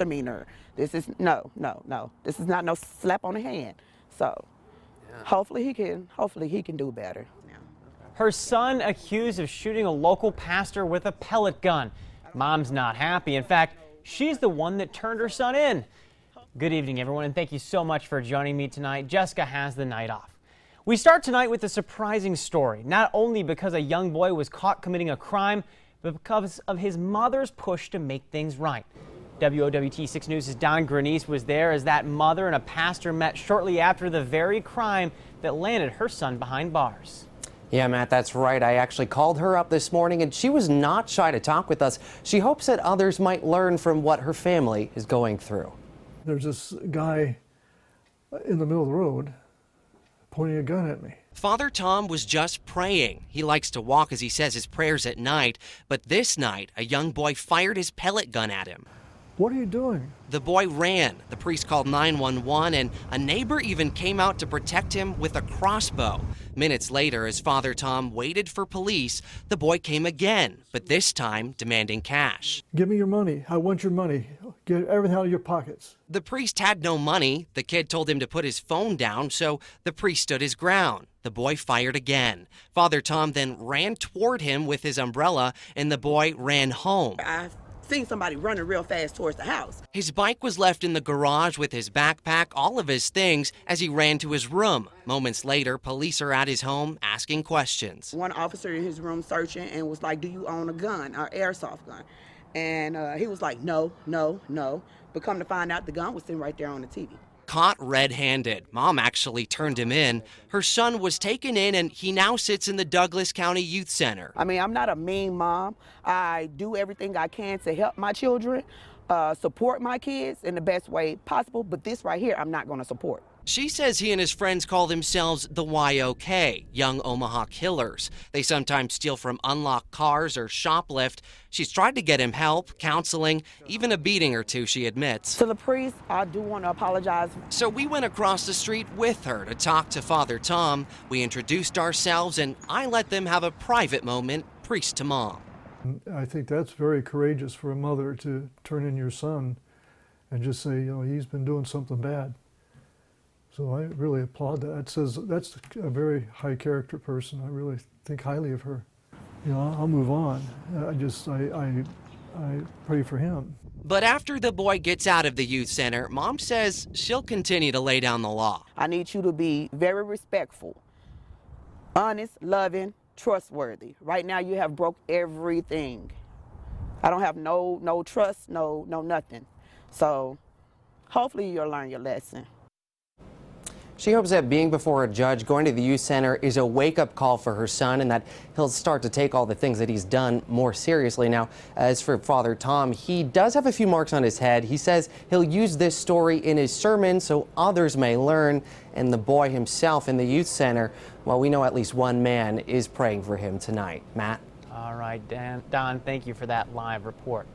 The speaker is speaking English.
misdemeanor. This is no. This is not no slap on the hand. So hopefully he can do better. Her son accused of shooting a local pastor with a pellet gun. Mom's not happy. In fact, she's the one that turned her son in. Good evening, everyone, and thank you so much for joining me tonight. Jessica has the night off. We start tonight with a surprising story, not only because a young boy was caught committing a crime, but because of his mother's push to make things right. WOWT 6 News' Don Grenice was there as that mother and a pastor met shortly after the very crime that landed her son behind bars. Yeah, Matt, that's right. I actually called her up this morning, and she was not shy to talk with us. She hopes that others might learn from what her family is going through. There's this guy in the middle of the road pointing a gun at me. Father Tom was just praying. He likes to walk, as he says, his prayers at night. But this night, a young boy fired his pellet gun at him. What are you doing? The boy ran. The priest called 911, and a neighbor even came out to protect him with a crossbow. Minutes later, as Father Tom waited for police, the boy came again, but this time demanding cash. Give me your money. I want your money. Get everything out of your pockets. The priest had no money. The kid told him to put his phone down, so the priest stood his ground. The boy fired again. Father Tom then ran toward him with his umbrella, and the boy ran home. I've seen somebody running real fast towards the house. His bike was left in the garage with his backpack, all of his things, as he ran to his room. Moments later, police are at his home asking questions. One officer in his room searching and was like, "Do you own a gun, or airsoft gun?" And he was like, no. But come to find out, the gun was sitting right there on the TV. Caught red-handed. Mom actually turned him in. Her son was taken in, and he now sits in the Douglas County Youth Center. I mean, I'm not a mean mom. I do everything I can to help my children, support my kids in the best way possible. But this right here, I'm not going to support. She says he and his friends call themselves the YOK, Young Omaha Killers. They sometimes steal from unlocked cars or shoplift. She's tried to get him help, counseling, even a beating or two, she admits. To the priest, I do want to apologize. So we went across the street with her to talk to Father Tom. We introduced ourselves, and I let them have a private moment, priest to mom. I think that's very courageous for a mother to turn in your son and just say, he's been doing something bad. So I really applaud that. It says that's a very high character person. I really think highly of her. I'll move on. I pray for him. But after the boy gets out of the youth center, Mom says she'll continue to lay down the law. I need you to be very respectful, honest, loving, trustworthy. Right now you have broke everything. I don't have no trust, no nothing. So hopefully you'll learn your lesson. She hopes that being before a judge, going to the youth center, is a wake-up call for her son and that he'll start to take all the things that he's done more seriously. Now, as for Father Tom, he does have a few marks on his head. He says he'll use this story in his sermon so others may learn. And the boy himself in the youth center, well, we know at least one man is praying for him tonight. Matt? All right, Don, thank you for that live report.